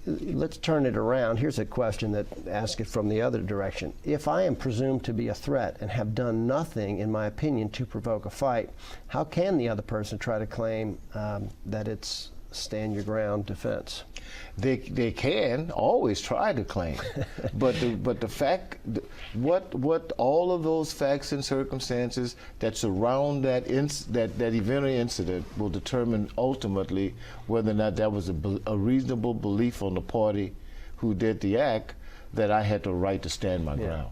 Let's turn it around. Here's a question that asks it from the other direction. If I am presumed to be a threat and have done nothing, in my opinion, to provoke a fight, how can the other person try to claim that it's stand your ground defense? They can always try to claim, but the fact, what all of those facts and circumstances that surround that event or incident will determine ultimately whether or not that was a reasonable belief on the party who did the act, that I had the right to stand my ground.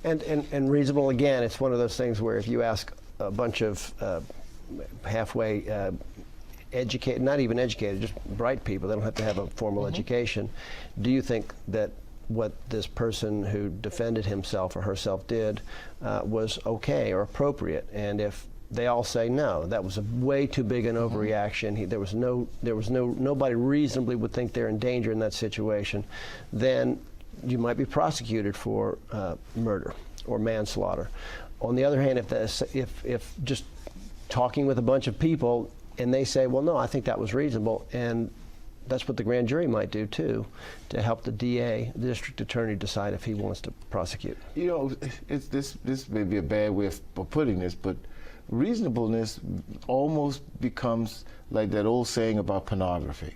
And reasonable, again, it's one of those things where if you ask a bunch of halfway educated, not even educated, just bright people, they don't have to have a formal education, do you think that what this person who defended himself or herself did was okay or appropriate? And if they all say no, that was a way too big an overreaction, nobody reasonably would think they're in danger in that situation, then you might be prosecuted for murder or manslaughter. On the other hand, if just talking with a bunch of people and they say, well, no, I think that was reasonable, and that's what the grand jury might do too, to help the DA, the district attorney, decide if he wants to prosecute. You know, this may be a bad way of putting this, but reasonableness almost becomes like that old saying about pornography.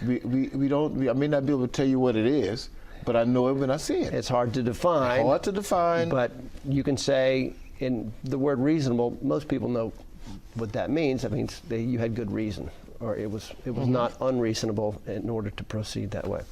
I may not be able to tell you what it is, but I know it when I see it. It's hard to define. Hard to define. But you can say, in the word reasonable, most people know what that means. That means that you had good reason, or it was not unreasonable in order to proceed that way.